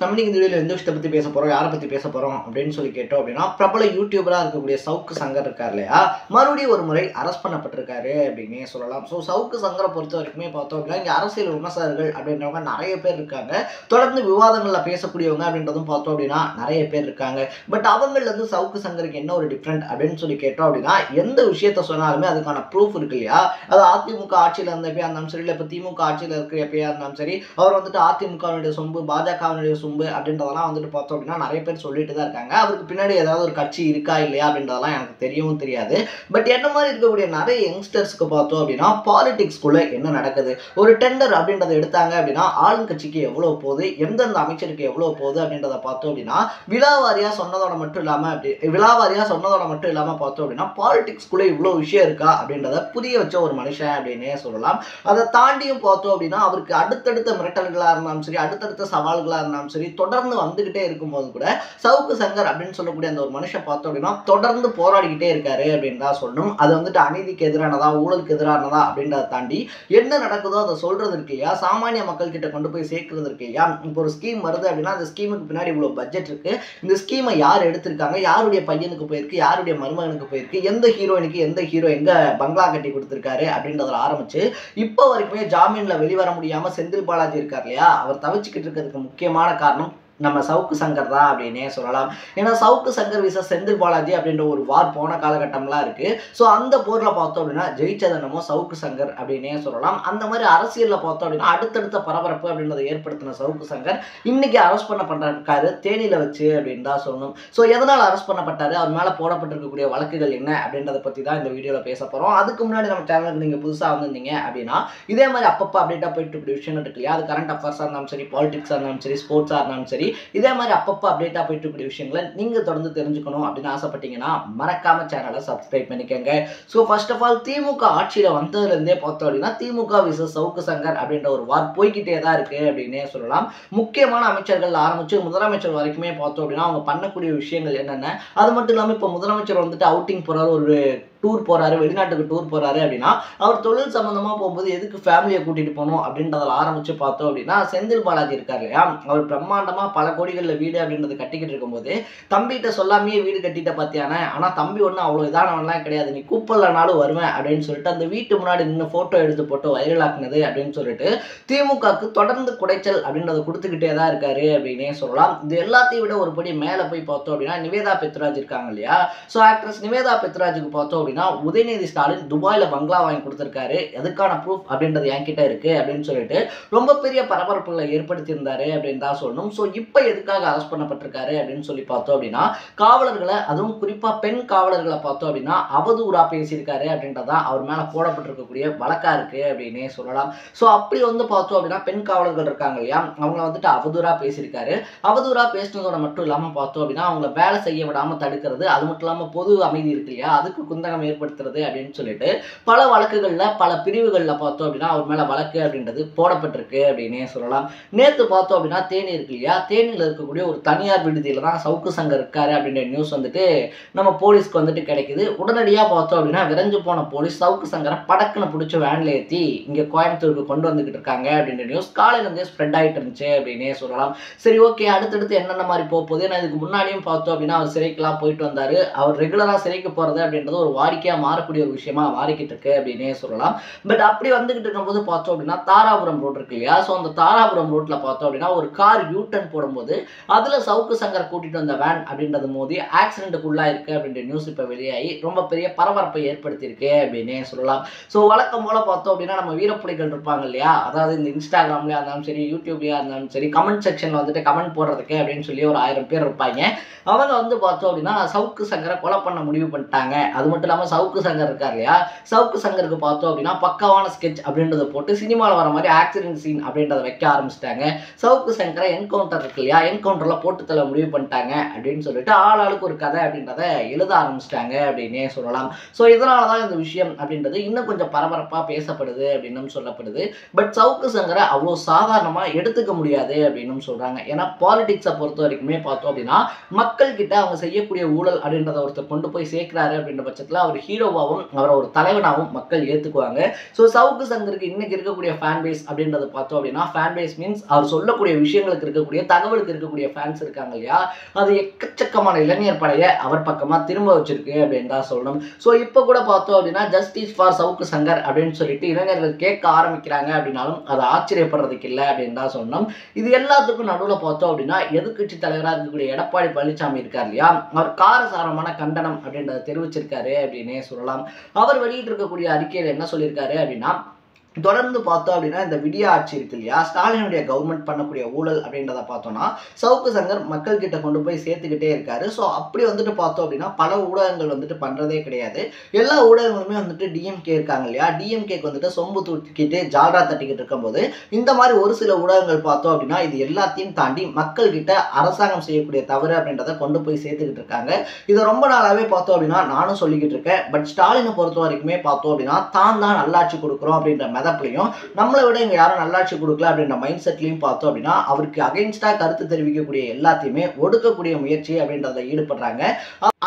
நம்ம இந்த வீடியோல எந்த விஷயத்தை பத்தி பேச போறோம், யாரை பத்தி பேச போறோம் அப்படின்னு சொல்லி கேட்டோம் அப்படின்னா, பிரபல யூடியூபரா இருக்கக்கூடிய சவுக்கு சங்கர் இருக்கார் இல்லையா, மறுபடியும் ஒரு முறை அரெஸ்ட் பண்ணப்பட்டிருக்காரு அப்படின்னே சொல்லலாம். ஸோ சவுக்கு சங்கரை பொறுத்த வரைக்குமே பார்த்தோம் அப்படின்னா, இங்க அரசியல் விமர்சகர்கள் அப்படின்றவங்க நிறைய பேர் இருக்காங்க. தொடர்ந்து விவாதங்கள்ல பேசக்கூடியவங்க அப்படின்றதும் பார்த்தோம் அப்படின்னா நிறைய பேர் இருக்காங்க. பட் அவங்கள்ல இருந்து சவுக்கு சங்கருக்கு என்ன ஒரு டிஃப்ரெண்ட் அப்படின்னு சொல்லி கேட்டோம் அப்படின்னா, எந்த விஷயத்த சொன்னாலுமே அதுக்கான ப்ரூஃப் இருக்கு இல்லையா. அது அதிமுக ஆட்சியில இருந்தப்பயா இருந்தாலும் சரி, இல்லை இப்போ திமுக ஆட்சியில் இருக்கிறப்பயா இருந்தாலும் சரி, அவர் வந்துட்டு அதிமுகவினுடைய சொம்பு, பாஜகவினுடைய சொம்பு அப்படின்றதெல்லாம் வந்துட்டு பார்த்தோம் அப்படின்னா நிறைய பேர் சொல்லிட்டு தான் இருக்காங்க. அவருக்கு பின்னாடி ஏதாவது ஒரு கட்சி இருக்கா இல்லையா அப்படின்றதெல்லாம் எனக்கு தெரியவும் தெரியாது. பட் என்ன மாதிரி இருக்கக்கூடிய நிறைய யங்ஸ்டர்ஸ்க்கு பார்த்தோம் அப்படின்னா, பாலிடிக்ஸ்குள்ள என்ன நடக்குது, ஒரு டெண்டர் அப்படின்றத எடுத்தாங்க அப்படின்னா ஆளுங்கட்சிக்கு எவ்வளவு போகுது, எந்தெந்த அமைச்சருக்கு எவ்வளவு போகுது அப்படின்றத பார்த்தோம் அப்படின்னா விழாவாரியா சொன்னதோட மட்டும் இல்லாம பார்த்தோம் அப்படின்னா பாலிடிக்ஸ்குள்ள இவ்வளவு விஷயம் இருக்கா அப்படின்றத புரிய வச்ச ஒரு மனுஷன் அப்படின்னே சொல்லலாம். அதை தாண்டியும் பார்த்தோம் அப்படின்னா அவருக்கு அடுத்தடுத்த மிரட்டல்களா இருந்தாலும் சரி, அடுத்தடுத்த சவால்களா இருந்தாலும் சரி, தொடர்ந்து வந்துகிட்டே இருக்கும்போது கூட சவுக்கு சங்கர் அப்படின்னு சொல்லக்கூடிய அந்த ஒரு மனுஷன் பார்த்தோம் அப்படின்னா தொடர்ந்து போராடிக்கிட்டே இருக்காரு அப்படின்னு தான் சொல்லணும். அது வந்துட்டு அநீதிக்கு எதிரானதா, ஊழலுக்கு எதிரானதா அப்படின்றத தாண்டி என்ன நடக்குதோ அதை சொல்றது இருக்கு இல்லையா, சாமானிய மக்கள் கிட்ட கொண்டு போய் சேர்க்கிறது இருக்கு இல்லையா. இப்போ ஒரு ஸ்கீம் வருது அப்படின்னா அந்த ஸ்கீமுக்கு பின்னாடி இவ்வளவு பட்ஜெட் இருக்கு, இந்த ஸ்கீமை யார் எடுத்திருக்காங்க, யாருடைய பையனுக்கு போயிருக்கு, யாருடைய மருமகனுக்கு போயிருக்கு, எந்த ஹீரோயினுக்கு எந்த ஹீரோ எங்க பங்களா கட்டி கொடுத்திருக்காரு அப்படின்றதுல ஆரம்பிச்சு இப்போ வரைக்குமே ஜாமீன்ல வெளிவர முடியாம செந்தில் பாலாஜி இருக்கார் இல்லையா, அவர் தவிச்சுக்கிட்டு இருக்கிறதுக்கு முக்கியமான காரணம் நம்ம சவுக்கு சங்கர் தான் அப்படின்னே சொல்லலாம். ஏன்னா சவுக்கு சங்கர் விசஸ் செந்தில் பாலாஜி அப்படின்ற ஒரு வார் போன காலகட்டம்லாம் இருக்கு. ஸோ அந்த போர்ல பார்த்தோம் அப்படின்னா ஜெயிச்சது என்னமோ சவுக்கு சங்கர் அப்படின்னே சொல்லலாம். அந்த மாதிரி அரசியல்ல பார்த்தோம் அப்படின்னா அடுத்தடுத்த பரபரப்பு அப்படின்றத ஏற்படுத்தின சவுக்கு சங்கர் இன்னைக்கு அரெஸ்ட் பண்ணப்பட்டிருக்காரு தேனியில வச்சு அப்படின்னு தான் சொல்லணும். ஸோ எதனால் அரெஸ்ட் பண்ணப்பட்டாரு, அவர் மேல போடப்பட்டிருக்கக்கூடிய வழக்குகள் என்ன அப்படின்றத பத்தி தான் இந்த வீடியோல பேச போறோம். அதுக்கு முன்னாடி நம்ம சேனலுக்கு நீங்க புதுசா வந்திருந்தீங்க அப்படின்னா இதே மாதிரி அப்பப்போ அப்டேட்டா போயிட்டு இருக்கக்கூடிய விஷயம் இருக்கு இல்லையா, அது கரண்ட் அஃபேர்ஸா இருந்தாலும் சரி, பாலிடிக்ஸா இருந்தாலும் சரி, ஸ்போர்ட்ஸா இருந்தாலும் சரி, இதே மாதிரி அப்பப்போ அப்டேட்டா போயிட்டு இருக்கக்கூடிய விஷயங்களை நீங்க தொடர்ந்து தெரிஞ்சுக்கணும் அப்படின்னு ஆசைப்பட்டீங்கன்னா மறக்காம சேனலை சப்ஸ்கிரைப் பண்ணிக்கோங்க. ஸோ ஃபர்ஸ்ட் ஆஃப் ஆல் திமுக ஆட்சியில வந்ததுல இருந்தே பார்த்தோம் அப்படின்னா திமுக விசஸ் சவுக்கு சங்கர் அப்படின்ற ஒரு வார் போய்கிட்டே தான் இருக்கு அப்படின்னே சொல்லலாம். முக்கியமான அமைச்சர்கள் ஆரம்பிச்சு முதலமைச்சர் வரைக்குமே பார்த்தோம் அப்படின்னா அவங்க பண்ணக்கூடிய விஷயங்கள் என்னென்ன, அது மட்டும் இல்லாமல் இப்போ முதலமைச்சர் வந்துட்டு அவுட்டிங் போறாரு, ஒரு டூர் போறாரு, வெளிநாட்டுக்கு டூர் போறாரு அப்படின்னா அவர் தொழில் சம்பந்தமா போகும்போது எதுக்கு ஃபேமிலியை கூட்டிட்டு போகணும் அப்படின்றதில் ஆரம்பிச்சு பார்த்தோம் அப்படின்னா செந்தில் பாலாஜி இருக்காரு இல்லையா, அவர் பிரம்மாண்டமா பல கோடிகளில் வீடு அப்படின்றது கட்டிக்கிட்டு இருக்கும்போது தம்பிகிட்ட சொல்லாமையே வீடு கட்டிட்ட பார்த்தியானே, ஆனா தம்பி ஒன்றும் அவ்வளோ இதானவன்லாம் கிடையாது, நீ கூப்பிடலனாலும் வருவேன் அப்படின்னு சொல்லிட்டு அந்த வீட்டு முன்னாடி நின்று போட்டோ எடுத்து போட்டு வைரல் ஆக்குனது அப்படின்னு சொல்லிட்டு திமுகக்கு தொடர்ந்து குடைச்சல் அப்படின்றத கொடுத்துக்கிட்டே தான் இருக்காரு அப்படின்னே சொல்லலாம். இது எல்லாத்தையும் விட ஒரு படி மேலே போய் பார்த்தோம் அப்படின்னா நிவேதா பெத்ராஜ் இருக்காங்க இல்லையா, ஸோ ஆக்ட்ரஸ் நிவேதா பெத்ராஜுக்கு பார்த்தோம் உதயநிதி ஸ்டாலின் துபாயில பங்களா வாங்கி கொடுத்திருக்காரு, எதுக்கான ப்ரூஃப் அப்படின்றது என்கிட்ட இருக்கு அப்படின்னு சொல்லிட்டு ரொம்ப பெரிய பரபரப்புகளை ஏற்படுத்தி இருந்தாரு அப்படின்னு தான் சொல்லணும். ஸோ இப்போ எதுக்காக அரெஸ்ட் பண்ணப்பட்டிருக்காரு அப்படின்னு சொல்லி பார்த்தோம் அப்படின்னா காவலர்களை, அதுவும் குறிப்பா பெண் காவலர்களை பார்த்தோம் அப்படின்னா அவதூறா பேசியிருக்காரு அப்படின்றதான் அவர் மேல போடப்பட்டிருக்கக்கூடிய வழக்கா இருக்கு அப்படின்னே சொல்லலாம். ஸோ அப்படி வந்து பார்த்தோம் அப்படின்னா பெண் காவலர்கள் இருக்காங்க இல்லையா, அவங்கள வந்துட்டு அவதூறா பேசியிருக்காரு. அவதூறா பேசினதோட மட்டும் இல்லாம பார்த்தோம் அப்படின்னா அவங்கள வேலை செய்ய விடாம தடுக்கிறது, அது மட்டும் இல்லாம பொது அமைதி இருக்கு இல்லையா அதுக்கு குந்தகம் ஏற்படுத்துறது அப்படின்னு சொல்லிட்டு பல வழக்குகள்ல பல பிரிவுகள்ல பார்த்தோம் அப்படின்னா அவர் மேல வழக்கு அப்படின்றது போடப்பட்டிருக்கு அப்படின்னே சொல்லலாம். நேத்து பார்த்தோம் அப்படின்னா தேனி இருக்கு இல்லையா, தேனியில் இருக்கக்கூடிய ஒரு தனியார் விடுதியில தான் சவுக்கு சங்கர் இருக்காரு அப்படின்ற நியூஸ் வந்துட்டு நம்ம போலீஸ்க்கு வந்துட்டு கிடைக்குது. உடனடியாக பார்த்தோம் அப்படின்னா விரைஞ்சு போன போலீஸ் சவுக்கு சங்கரை படக்குன்னு பிடிச்சி வேன்ல ஏற்றி இங்க கோயம்புத்தூருக்கு கொண்டு வந்துகிட்டு இருக்காங்க அப்படின்ற நியூஸ் காலையில இருந்தே ஸ்ப்ரெட் ஆகிட்டு இருந்துச்சு அப்படின்னே சொல்லலாம். சரி ஓகே, அடுத்தடுத்து என்னென்ன மாதிரி போகுது, ஏன்னா இதுக்கு முன்னாடியும் பார்த்தோம் அப்படின்னா அவர் சிறைக்கெல்லாம் போயிட்டு வந்தாரு, அவர் ரெகுலரா சிறைக்கு போறது அப்படின்றது ஒரு வாடிக்கையா மாறக்கூடிய ஒரு விஷயமா மாறிக்கிட்டு இருக்கு அப்படின்னே சொல்லலாம். பட் அப்படி வந்துகிட்டு இருக்கும்போது பார்த்தோம் அப்படின்னா தாராபுரம் ரோட் இருக்கு இல்லையா, ஸோ அந்த தாராபுரம் ரோட்ல பார்த்தோம் அப்படின்னா ஒரு கார் யூட்டன் போடும்போது அதுல சவுக்கு சங்கர் கூட்டிட்டு வந்த வேன் அப்படின்றது மோதி ஆக்சிடென்ட்டுக்குள்ளா இருக்கு அப்படின்ற நியூஸ் இப்போ வெளியாகி ரொம்ப பெரிய பரபரப்பை ஏற்படுத்தியிருக்கு அப்படின்னே சொல்லலாம். ஸோ வழக்கம் போல பார்த்தோம் அப்படின்னா நம்ம வீரப்புலிகள் இருப்பாங்க இல்லையா, அதாவது இந்த இன்ஸ்டாகிராம்லயா இருந்தாலும் சரி, யூடியூப்லயா இருந்தாலும் சரி, கமெண்ட் செக்ஷன்ல வந்துட்டு கமெண்ட் போடுறதுக்கு அப்படின்னு சொல்லி ஒரு 1000 பேர் இருப்பாங்க. அவங்க வந்து பார்த்தோம் அப்படின்னா சவுக்கு சங்கரை கொலை பண்ண முடிவு பண்ணிட்டாங்க. அது மட்டும் இல்லாமல் சவுக்கு சங்கர் இருக்கார் இல்லையா, சவுக்கு சங்கருக்கு பார்த்தோம் அப்படின்னா பக்காவான ஸ்கெட்ச் அப்படின்றத போட்டு சினிமாவில் வர மாதிரி ஆக்சிடென்ட் சீன் அப்படின்றத வைக்க ஆரம்பிச்சிட்டாங்க. சவுக்கு சங்கரை என்கவுண்டர் இருக்கு இல்லையா, என்கவுண்டர்ல போட்டு தள்ள முடிவு பண்ணிட்டாங்க அப்படின்னு சொல்லிட்டு ஆளாளுக்கு ஒரு கதை அப்படின்றத எழுத ஆரம்பிச்சிட்டாங்க அப்படின்னே சொல்லலாம். ஸோ இதனால தான் இந்த விஷயம் அப்படின்றது இன்னும் கொஞ்சம் பரபரப்பாக பேசப்படுது அப்படின்னு சொல்லப்படுது. பட் சவுக்கு சங்கரை அவ்வளோ சாதாரணமாக எடுத்துக்க முடியாது அப்படின்னு சொல்றாங்க. ஏன்னா பாலிடிக்ஸை பொறுத்த வரைக்குமே பார்த்தோம் அப்படின்னா மக்கள் கிட்ட அவங்க செய்யக்கூடிய ஊழல் அப்படின்றத ஒருத்தர் கொண்டு போய் சேர்க்கிறாரு அப்படின்ற பட்சத்தில் அவர் ஹீரோவாகவும் அவரை ஒரு தலைவனாகவும் மக்கள் ஏற்றுக்குவாங்க. ஸோ சவுக்கு சங்கருக்கு இன்னைக்கு இருக்கக்கூடிய ஃபேன் பேஸ் அப்படின்றத பார்த்தோம் அப்படின்னா, ஃபேன் பேஸ் மீன்ஸ் அவர் சொல்லக்கூடிய விஷயங்களுக்கு இருக்கக்கூடிய தகவலுக்கு இருக்கக்கூடிய ஃபேன்ஸ் இருக்காங்க இல்லையா, அது எக்கச்சக்கமான இளைஞர் படையை அவர் பக்கமாக திரும்ப வச்சிருக்கு அப்படின்னு தான் சொல்லணும். ஸோ இப்போ கூட பார்த்தோம் அப்படின்னா ஜஸ்டிஸ் ஃபார் சவுக்கு சங்கர் அப்படின்னு சொல்லிட்டு இளைஞர்கள் கேட்க ஆரம்பிக்கிறாங்க அப்படின்னாலும் அதை ஆச்சரியப்படுறதுக்கு இல்லை அப்படின்னு தான் சொல்லணும். இது எல்லாத்துக்கும் நடுவில் பார்த்தோம் அப்படின்னா எதிர்க்கட்சி தலைவராக இருக்கக்கூடிய எடப்பாடி பழனிசாமி இருக்கார் இல்லையா, அவர் காரசாரமான கண்டனம் அப்படின்றத தெரிவிச்சிருக்காரு அப்படின்னே சொல்லலாம். அவர் வெளியிட்டு இருக்கக்கூடிய அறிக்கையில் என்ன சொல்லியிருக்காரு அப்படின்னா, தொடர்ந்து பார்த்தோம் அப்படின்னா இந்த விடியா ஆட்சி இருக்கு இல்லையா, ஸ்டாலினுடைய கவர்மெண்ட் பண்ணக்கூடிய ஊழல் அப்படின்றத பார்த்தோம்னா சவுக்கு சங்கர் மக்கள் கிட்ட கொண்டு போய் சேர்த்துக்கிட்டே இருக்காரு. ஸோ அப்படி வந்துட்டு பார்த்தோம் அப்படின்னா பல ஊடகங்கள் வந்துட்டு பண்றதே கிடையாது. எல்லா ஊடகங்களுமே வந்துட்டு டிஎம்கே இருக்காங்க இல்லையா, டிஎம்கேக்கு வந்துட்டு சொம்பு தூக்கிட்டு ஜால்ரா தட்டிக்கிட்டு இருக்கும்போது இந்த மாதிரி ஒரு சில ஊடகங்கள் பார்த்தோம் அப்படின்னா இது எல்லாத்தையும் தாண்டி மக்கள் கிட்ட அரசாங்கம் செய்யக்கூடிய தவறு அப்படின்றத கொண்டு போய் சேர்த்துக்கிட்டு இருக்காங்க. இதை ரொம்ப நாளாவே பார்த்தோம் அப்படின்னா நானும் சொல்லிக்கிட்டு இருக்கேன். பட் ஸ்டாலினை பொறுத்த வரைக்குமே பார்த்தோம் அப்படின்னா தான் நல்லாட்சி கொடுக்குறோம் அப்படின்ற மதப்பையும் நம்மளை விட இங்க யாரும் நல்லாட்சி கொடுக்கல அப்படின்ற மைண்ட் செட்லையும் பார்த்தோம் அப்படின்னா அவருக்கு அகைன்ஸ்டா கருத்து தெரிவிக்கக்கூடிய எல்லாத்தையுமே ஒடுக்கக்கூடிய முயற்சி அப்படின்றத ஈடுபடுறாங்க.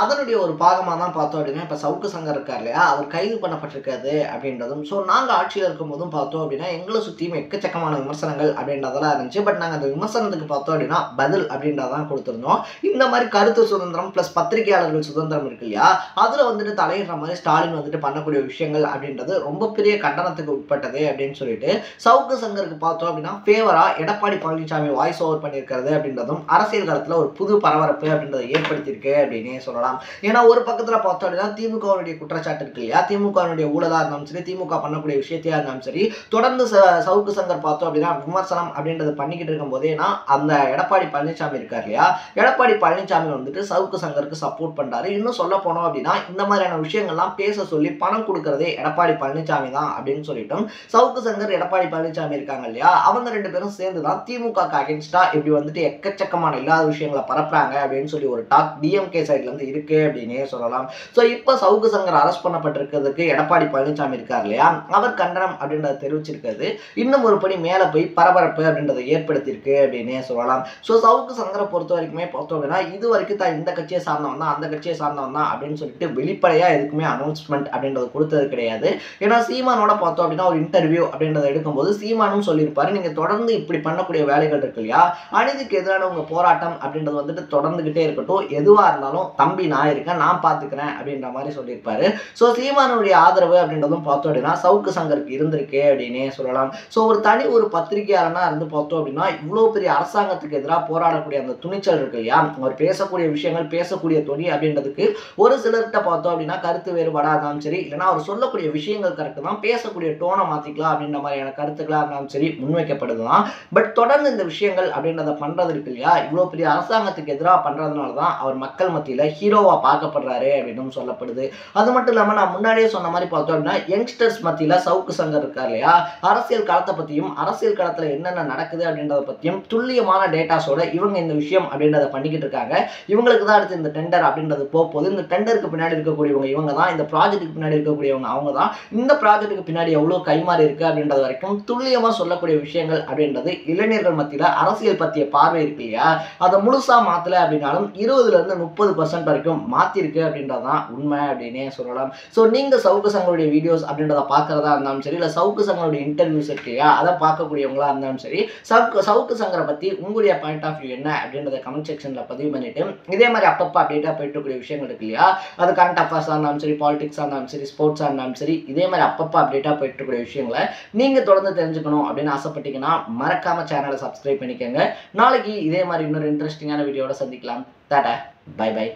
அதனுடைய ஒரு பாகமாக தான் பார்த்தோம் அப்படின்னா இப்போ சவுக்கு சங்கர் இருக்கார் இல்லையா, அவர் கைது பண்ணப்பட்டிருக்காது அப்படின்றதும். ஸோ நாங்கள் ஆட்சியில் இருக்கும்போதும் பார்த்தோம் அப்படின்னா எங்களை சுற்றியும் எக்கச்சக்கமான விமர்சனங்கள் அப்படின்றதெல்லாம் இருந்துச்சு. பட் நாங்கள் அந்த விமர்சனத்துக்கு பார்த்தோம் அப்படின்னா பதில் அப்படின்றதான் கொடுத்துருந்தோம். இந்த மாதிரி கருத்து சுதந்திரம் ப்ளஸ் பத்திரிகையாளர்கள் சுதந்திரம் இருக்கு இல்லையா, அதில் வந்துட்டு தலையிடுற மாதிரி ஸ்டாலின் வந்துட்டு பண்ணக்கூடிய விஷயங்கள் அப்படின்றது ரொம்ப பெரிய கண்டனத்துக்கு உட்பட்டது அப்படின்னு சொல்லிட்டு சவுக்கு சங்கருக்கு பார்த்தோம் அப்படின்னா ஃபேவரா எடப்பாடி பழனிசாமி வாய்ஸ் ஓவர் பண்ணியிருக்கிறது அப்படின்றதும் அரசியல் காலத்தில் ஒரு புது பரபரப்பு அப்படின்றத ஏற்படுத்தியிருக்கு அப்படின்னே சொல்லலாம். ஏன்னா ஒரு பக்கத்துல பார்த்தோம் அப்படின்னா திமுகவுடைய குற்றச்சாட்டு இருக்கு இல்லையா, திமுகவுடைய ஊழலா இருந்தாலும் சரி, திமுக பண்ணக்கூடிய விஷயத்தையா இருந்தாலும் சரி, தொடர்ந்து சவுக்கு சங்கர் பார்த்தோம் அப்படின்னா விமர்சனம் அப்படின்றது பண்ணிக்கிட்டு இருக்கும் போதே அந்த எடப்பாடி பழனிசாமி இருக்கார் இல்லையா, எடப்பாடி பழனிசாமி வந்துட்டு சவுக்கு சங்கருக்கு சப்போர்ட் பண்றாரு. இன்னும் சொல்ல போனோம் அப்படின்னா இந்த மாதிரியான விஷயங்கள்லாம் பேச சொல்லி பணம் கொடுக்கறதே எடப்பாடி பழனிசாமி தான் அப்படின்னு சொல்லிட்டோம். சவுக்கு சங்கர் எடப்பாடி பழனிசாமி இருக்காங்க இல்லையா, அவங்க ரெண்டு பேரும் சேர்ந்து தான் திமுக அகேன்ஸ்டா இப்படி வந்துட்டு எக்கச்சக்கமான இல்லாத விஷயங்களை பரப்புறாங்க அப்படின்னு சொல்லி ஒரு டாக் டிஎம்கே சைட்ல இருந்து இருக்கு அப்படின்னே சொல்லலாம். ஸோ இப்போ சவுக்கு சங்கர் அரெஸ்ட் பண்ணப்பட்டிருக்கிறதுக்கு எடப்பாடி பழனிசாமி இருக்கார் இல்லையா, அவர் கண்டனம் அப்படின்றத தெரிவிச்சிருக்கிறது இன்னும் ஒரு படி மேலே போய் பரபரப்பு அப்படின்றத ஏற்படுத்தியிருக்கு அப்படின்னே சொல்லலாம். ஸோ சவுக்கு சங்கரை பொறுத்த வரைக்குமே பார்த்தோம் அப்படின்னா இது வரைக்கும் தான் இந்த கட்சியை சார்ந்தவன் தான் அந்த கட்சியை சார்ந்தவன் தான் அப்படின்னு சொல்லிட்டு வெளிப்படையா எதுக்குமே அனௌன்ஸ்மெண்ட் அப்படின்றது கொடுத்தது கிடையாது. ஏன்னா சீமானோட பார்த்தோம் அப்படின்னா ஒரு இன்டர்வியூ அப்படின்றத எடுக்கும்போது சீமானும் சொல்லியிருப்பாரு, நீங்க தொடர்ந்து இப்படி பண்ணக்கூடிய வேலைகள் இருக்கு இல்லையா, அநீதிக்கு எதிரான உங்க போராட்டம் அப்படின்றது வந்துட்டு தொடர்ந்துகிட்டே இருக்கட்டும், எதுவா இருந்தாலும் தம்பி நான் இருக்கேன் நான் பார்த்துக்கிறேன் அப்படின்ற மாதிரி சொல்லியிருப்பாரு. ஸோ சீமானுடைய ஆதரவு அப்படின்றதும் பார்த்தோம் அப்படின்னா சவுக்கு சங்கருக்கு இருந்திருக்கு அப்படின்னே சொல்லலாம். ஸோ ஒரு தனி ஒரு பத்திரிகையாளனா இருந்து பார்த்தோம் அப்படின்னா இவ்வளோ பெரிய அரசாங்கத்துக்கு எதிராக போராடக்கூடிய அந்த துணிச்சல் இருக்கு இல்லையா, அவர் பேசக்கூடிய விஷயங்கள் பேசக்கூடிய துணி அப்படின்றதுக்கு ஒரு சிலர்கிட்ட பார்த்தோம் அப்படின்னா கருத்து வேறுபாடாக இருந்தாலும் சரி, இல்லைன்னா அவர் சொல்லக்கூடிய விஷயங்கள் கரெக்டு தான், பேசக்கூடிய டோனை மாற்றிக்கலாம் அப்படின்ற மாதிரியான கருத்துக்களாக இருந்தாலும் சரி முன்வைக்கப்படுதுதான். பட் தொடர்ந்து இந்த விஷயங்கள் அப்படின்றத பண்றது இருக்கு இல்லையா, இவ்வளோ பெரிய அரசாங்கத்துக்கு எதிராக பண்றதுனால தான் அவர் மக்கள் மத்தியில் ஹீரோவா பார்க்கப்படுறாரு அப்படின்னு சொல்லப்படுது. அது மட்டும் இல்லாம நான் முன்னாடியே சொன்ன மாதிரி பார்த்தோம் அப்படின்னா யங்ஸ்டர்ஸ் மத்தியில சவுக்கு சங்கர் இருக்கார் இல்லையா, அரசியல் களத்தை பத்தியும் அரசியல் களத்துல என்னென்ன நடக்குது அப்படின்றத பத்தியும் துல்லியமான டேட்டாஸோட இவங்க இந்த விஷயம் அப்படின்றத பண்ணிக்கிட்டு இருக்காங்க. இவங்களுக்கு தான் அடுத்து இந்த டெண்டர் அப்படின்றது போகுது. இந்த டெண்டருக்கு பின்னாடி இருக்கக்கூடியவங்க இவங்க தான், இந்த ப்ராஜெக்ட்டுக்கு பின்னாடி இருக்கக்கூடியவங்க அவங்க தான், இந்த ப்ராஜெக்ட்டுக்கு பின்னாடி எவ்வளவு கைமாறி இருக்கு அப்படின்றது வரைக்கும் துல்லியமா சொல்லக்கூடிய விஷயங்கள் அப்படின்றது இளைஞர்கள் மத்தியில அரசியல் பத்திய பார்வை இருக்கு இல்லையா, அதை முழுசா மாத்தல அப்படின்னாலும் 20% வரைக்கும் மாத்திருக்கு அப்படின்றதான் உண்மை அப்படின்னே சொல்லலாம். ஸோ நீங்க சவுக்கு சங்கருடைய வீடியோஸ் அப்படின்றத பார்க்கறதா இருந்தாலும் சரி, இல்லை சவுக்கு சங்கருடைய இன்டர்வியூஸ் இருக்கு இல்லையா அதை பார்க்கக்கூடியவங்களா இருந்தாலும் சரி, சவுக்கு சங்கரை பத்தி உங்களுடைய பாயிண்ட் ஆஃப் வியூ என்ன அப்படின்றத கமெண்ட் செக்ஷன்ல பதிவு பண்ணிட்டு இதே மாதிரி அப்பப்போ அப்டேட்டா போயிட்டு இருக்கக்கூடிய விஷயங்கள் இருக்கு இல்லையா, அது கரண்ட் அஃபேர்ஸாக இருந்தாலும் சரி, பாலிடிக்ஸாக இருந்தாலும் சரி, ஸ்போர்ட்ஸாக இருந்தாலும் சரி, இதே மாதிரி அப்பப்போ அப்டேட்டா போயிட்டு இருக்கக்கூடிய விஷயங்களை நீங்க தொடர்ந்து தெரிஞ்சுக்கணும் அப்படின்னு ஆசைப்பட்டீங்கன்னா மறக்காம சேனலை சப்ஸ்கிரைப் பண்ணிக்கோங்க. நாளைக்கு இதே மாதிரி இன்னொரு இன்ட்ரெஸ்டிங்கான வீடியோட சந்திக்கலாம். Tata, bye by.